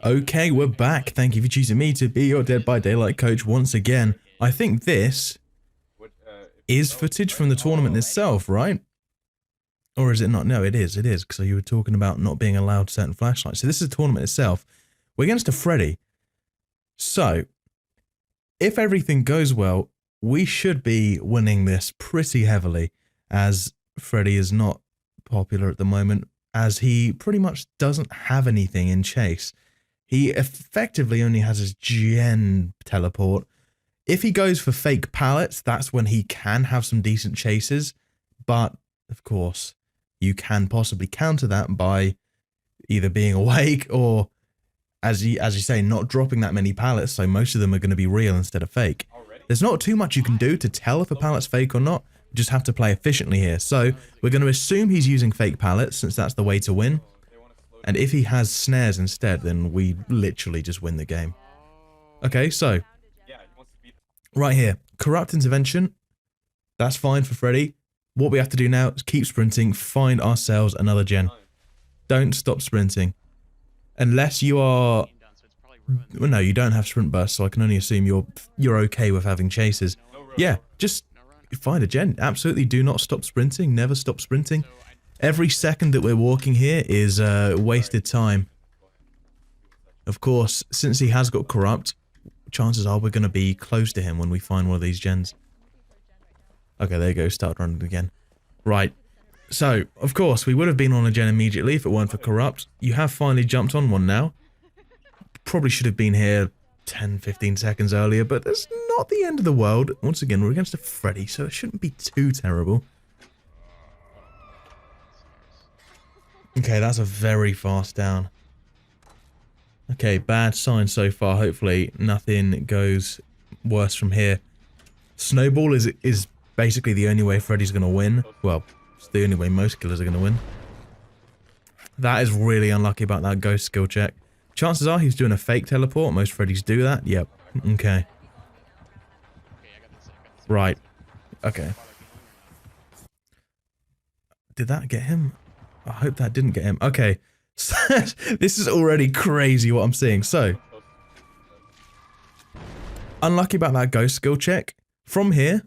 Okay, we're back. Thank you for choosing me to be your Dead by Daylight coach once again. I think this is footage from the tournament itself, right? Or is it not? No, it is, because you were talking about not being allowed certain flashlights. So this is the tournament itself. We're against a Freddy. So, if everything goes well, we should be winning this pretty heavily, as Freddy is not popular at the moment, as he pretty much doesn't have anything in chase. He effectively only has his gen teleport. If he goes for fake pallets, that's when he can have some decent chases. But, of course, you can possibly counter that by either being awake or, as you say, not dropping that many pallets, so most of them are going to be real instead of fake. There's not too much you can do to tell if a pallet's fake or not. You just have to play efficiently here. So, we're going to assume he's using fake pallets, since that's the way to win. And if he has snares instead, then we literally just win the game. Okay, so, right here, corrupt intervention. That's fine for Freddy. What we have to do now is keep sprinting, find ourselves another gen. Don't stop sprinting. Unless you are... Well, no, you don't have sprint burst, so I can only assume you're okay with having chases. Yeah, just find a gen. Absolutely do not stop sprinting. Never stop sprinting. Every second that we're walking here is wasted time. Of course, since he has got corrupt, chances are we're going to be close to him when we find one of these gens. Okay, there you go, start running again. Right, so, of course, we would have been on a gen immediately if it weren't for corrupt. You have finally jumped on one now. Probably should have been here 10-15 seconds earlier, but that's not the end of the world. Once again, we're against a Freddy, so it shouldn't be too terrible. Okay, that's a very fast down. Okay, bad sign so far. Hopefully nothing goes worse from here. Snowball is basically the only way Freddy's going to win. Well, it's the only way most killers are going to win. That is really unlucky about that ghost skill check. Chances are he's doing a fake teleport. Most Freddys do that. Yep. Okay. Right. Okay. Did that get him? I hope that didn't get him. Okay. This is already crazy what I'm seeing. So, unlucky about that ghost skill check. From here,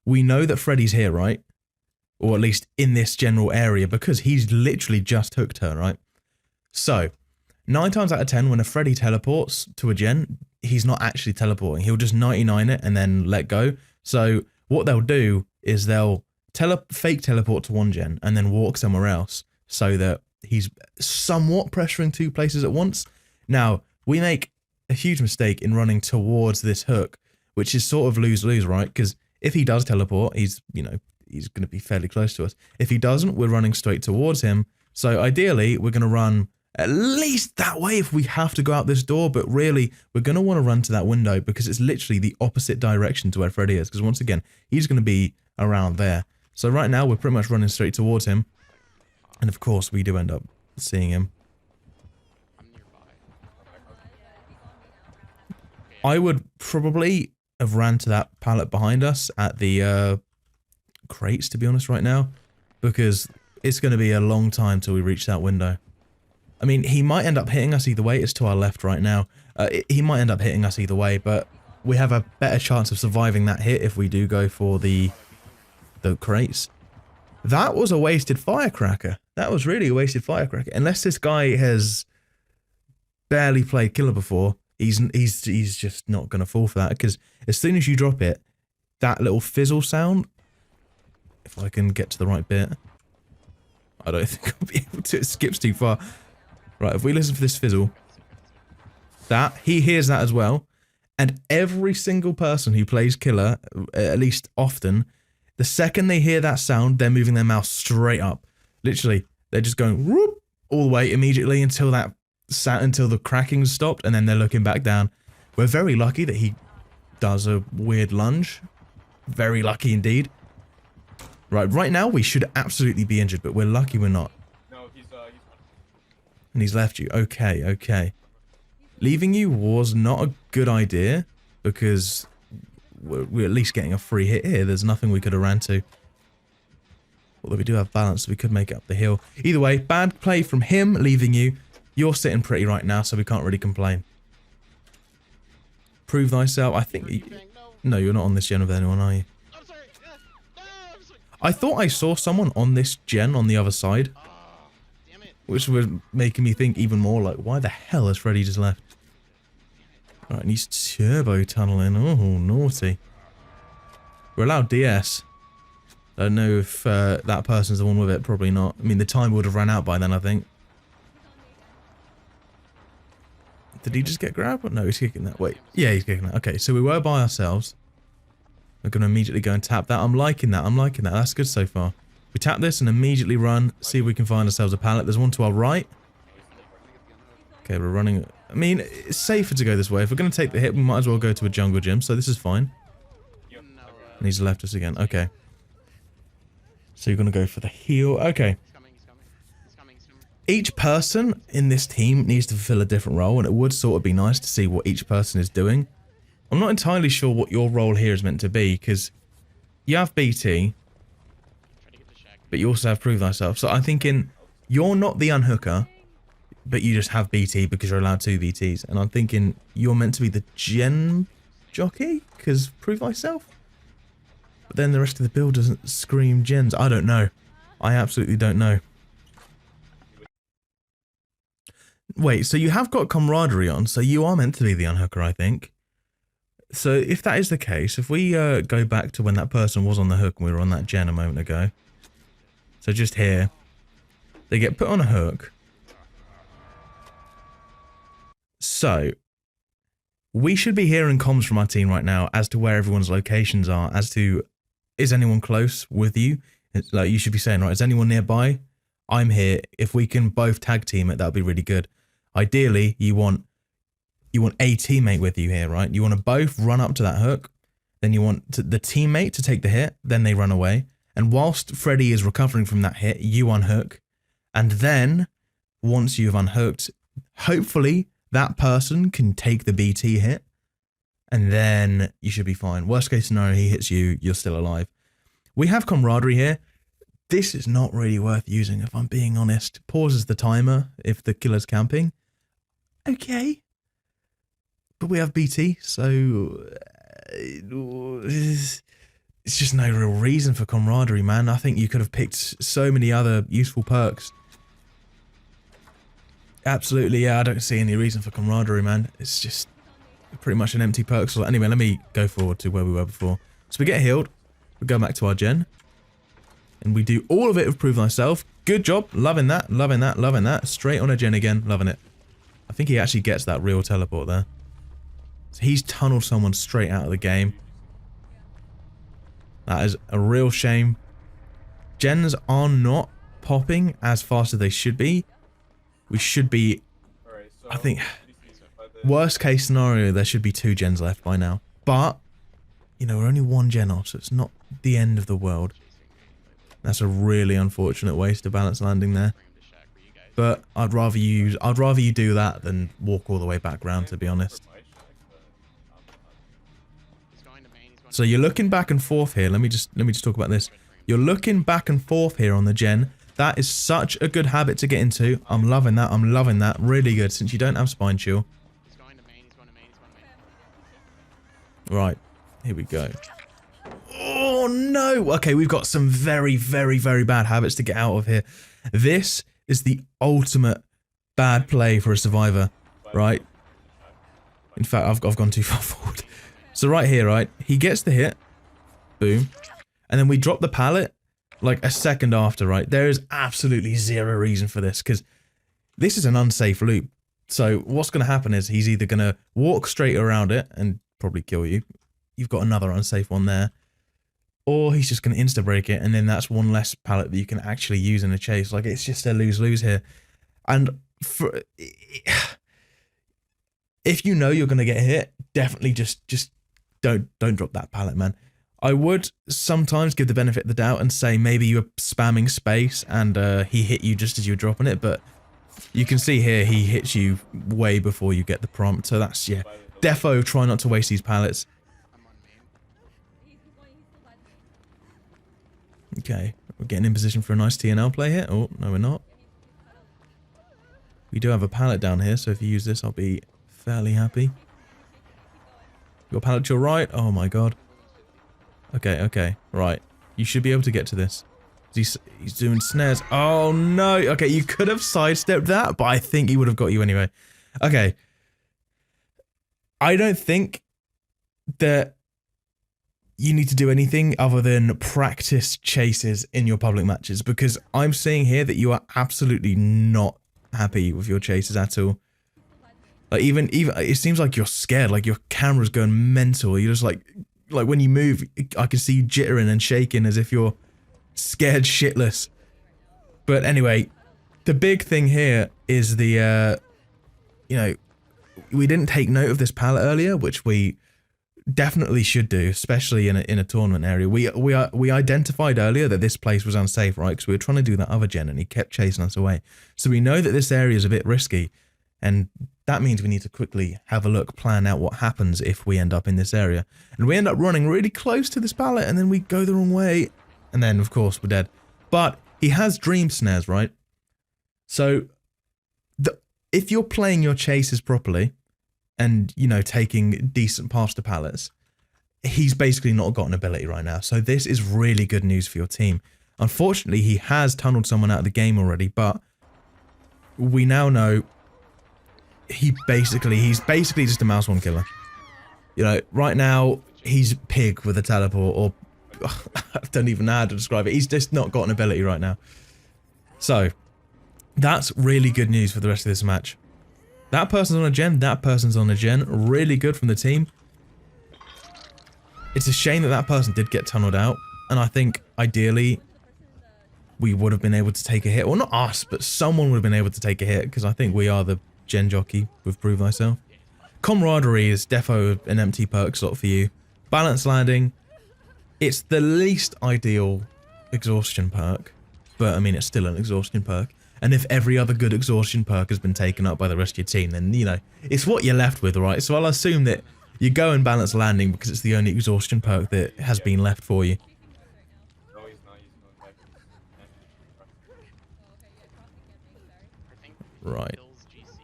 we know that Freddy's here, right? Or at least in this general area, because he's literally just hooked her, right? So, 9 times out of 10, when a Freddy teleports to a gen, he's not actually teleporting. He'll just 99 it and then let go. So, what they'll do is they'll fake teleport to one gen and then walk somewhere else so that he's somewhat pressuring 2 places at once. Now, we make a huge mistake in running towards this hook, which is sort of lose-lose, right? Because if he does teleport, he's going to be fairly close to us. If he doesn't, we're running straight towards him. So ideally, we're going to run at least that way if we have to go out this door, but really, we're going to want to run to that window because it's literally the opposite direction to where Freddy is. Because once again, he's going to be around there. So right now, we're pretty much running straight towards him. And of course, we do end up seeing him. I would probably have ran to that pallet behind us at the crates, to be honest, right now. Because it's going to be a long time till we reach that window. I mean, he might end up hitting us either way. It's to our left right now. He might end up hitting us either way, but we have a better chance of surviving that hit if we do go for the crates. That was a wasted firecracker. That was really a wasted firecracker. Unless this guy has barely played killer before, he's just not going to fall for that. Because as soon as you drop it, that little fizzle sound, if I can get to the right bit, I don't think I'll be able to. It skips too far. Right, if we listen for this fizzle, he hears that as well. And every single person who plays killer, at least often, the second they hear that sound, they're moving their mouse straight up. Literally, they're just going whoop all the way immediately until the cracking's stopped, and then they're looking back down. We're very lucky that he does a weird lunge. Very lucky indeed. Right now we should absolutely be injured, but we're lucky we're not. No, he's And he's left you. Okay. Leaving you was not a good idea, because we're at least getting a free hit here. There's nothing we could have ran to. Although we do have balance, so we could make it up the hill. Either way, bad play from him, leaving you. You're sitting pretty right now, so we can't really complain. Prove thyself. I think... No, you're not on this gen with anyone, are you? I thought I saw someone on this gen on the other side. Which was making me think even more like, why the hell has Freddy just left? Alright, and he's turbo tunneling. Oh, naughty. We're allowed DS. I don't know if that person's the one with it. Probably not. I mean, the time would have run out by then, I think. Did he just get grabbed? No, he's kicking that. Wait. Yeah, he's kicking that. Okay, so we were by ourselves. We're going to immediately go and tap that. I'm liking that. I'm liking that. That's good so far. We tap this and immediately run. See if we can find ourselves a pallet. There's one to our right. Okay, we're running. I mean, it's safer to go this way. If we're going to take the hit, we might as well go to a jungle gym. So this is fine. And he's left us again. Okay. So you're going to go for the heal. Okay. Each person in this team needs to fulfill a different role, and it would sort of be nice to see what each person is doing. I'm not entirely sure what your role here is meant to be, because you have BT, but you also have Prove Thyself. So I'm thinking you're not the unhooker, but you just have BT because you're allowed 2 BTs. And I'm thinking you're meant to be the gen jockey, because Prove Thyself? But then the rest of the build doesn't scream gens. I don't know. I absolutely don't know. Wait, so you have got camaraderie on, so you are meant to be the unhooker, I think. So if that is the case, if we go back to when that person was on the hook and we were on that gen a moment ago. So just here. They get put on a hook. So we should be hearing comms from our team right now as to where everyone's locations are, as to, is anyone close with you? It's like you should be saying, right, is anyone nearby? I'm here. If we can both tag team it, that would be really good. Ideally, you want a teammate with you here, right? You want to both run up to that hook. Then you want the teammate to take the hit. Then they run away. And whilst Freddy is recovering from that hit, you unhook. And then, once you've unhooked, hopefully that person can take the BT hit. And then you should be fine. Worst case scenario, he hits you, you're still alive. We have camaraderie here. This is not really worth using, if I'm being honest. Pauses the timer if the killer's camping. Okay. But we have BT, so it's just no real reason for camaraderie, man. I think you could have picked so many other useful perks. Absolutely, yeah, I don't see any reason for camaraderie, man. It's just pretty much an empty perk slot. Anyway, let me go forward to where we were before. So we get healed. We go back to our gen. And we do all of it with Prove Thyself. Good job. Loving that, loving that, loving that. Straight on a gen again. Loving it. I think he actually gets that real teleport there. So he's tunneled someone straight out of the game. That is a real shame. Gens are not popping as fast as they should be. We should be, I think, worst case scenario, there should be 2 gens left by now. But, you know, we're only 1 gen off, so it's not the end of the world. That's a really unfortunate waste of balance landing there. But I'd rather you do that than walk all the way back round, to be honest. So you're looking back and forth here. Let me just talk about this. You're looking back and forth here on the gen. That is such a good habit to get into. I'm loving that. I'm loving that. Really good, since you don't have spine chill. Right. Here we go. Oh, no. Okay, we've got some very, very, very bad habits to get out of here. This is the ultimate bad play for a survivor, right? In fact, I've gone too far forward. So right here, right? He gets the hit. Boom. And then we drop the pallet like a second after, right? There is absolutely zero reason for this, because this is an unsafe loop. So what's going to happen is he's either going to walk straight around it and probably kill you. You've got another unsafe one there. Or he's just going to insta-break it, and then that's one less pallet that you can actually use in a chase. Like, it's just a lose-lose here. And for, if you know you're going to get hit, definitely just don't drop that pallet, man. I would sometimes give the benefit of the doubt and say maybe you were spamming space and he hit you just as you were dropping it, but you can see here he hits you way before you get the prompt. So that's, yeah, defo try not to waste these pallets. Okay, we're getting in position for a nice TNL play here. Oh, no, we're not. We do have a pallet down here, so if you use this, I'll be fairly happy. Your pallet to your right. Oh my god. Okay, okay, right. You should be able to get to this. He's doing snares. Oh no. Okay, you could have sidestepped that, but I think he would have got you anyway. Okay. I don't think that you need to do anything other than practice chases in your public matches, because I'm seeing here that you are absolutely not happy with your chases at all. Like even it seems like you're scared, like your camera's going mental. You're just like when you move, I can see you jittering and shaking as if you're scared shitless. But anyway, the big thing here is the you know, we didn't take note of this pallet earlier, which we definitely should do, especially in a tournament area. We identified earlier that this place was unsafe, right? Because we were trying to do that other gen and he kept chasing us away. So we know that this area is a bit risky, and that means we need to quickly have a look, plan out what happens if we end up in this area. And we end up running really close to this pallet, and then we go the wrong way, and then of course we're dead. But he has dream snares, right? So if you're playing your chases properly, and, you know, taking decent paths to pallets, he's basically not got an ability right now. So this is really good news for your team. Unfortunately, he has tunneled someone out of the game already, but we now know he's basically just a mouse one killer. You know, right now, he's pig with a teleport, or I don't even know how to describe it. He's just not got an ability right now. So, that's really good news for the rest of this match. That person's on a gen, that person's on a gen. Really good from the team. It's a shame that that person did get tunneled out. And I think, ideally, we would have been able to take a hit. Well, not us, but someone would have been able to take a hit. Because I think we are the gen jockey with Prove Thyself. Camaraderie is defo an empty perk slot for you. Balance landing. It's the least ideal exhaustion perk. But, I mean, it's still an exhaustion perk. And if every other good exhaustion perk has been taken up by the rest of your team, then, you know, it's what you're left with, right? So I'll assume that you go and balance landing because it's the only exhaustion perk that has been left for you. Right.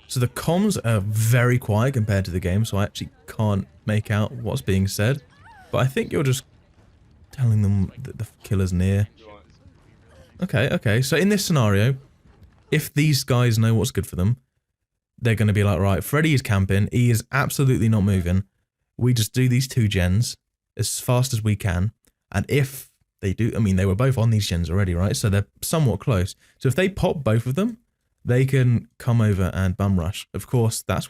So the comms are very quiet compared to the game, so I actually can't make out what's being said. But I think you're just telling them that the killer's near. Okay, okay. So in this scenario, if these guys know what's good for them, they're going to be like, right, Freddy is camping. He is absolutely not moving. We just do these two gens as fast as we can. And if they do, I mean, they were both on these gens already, right? So they're somewhat close. So if they pop both of them, they can come over and bum rush. Of course, that's where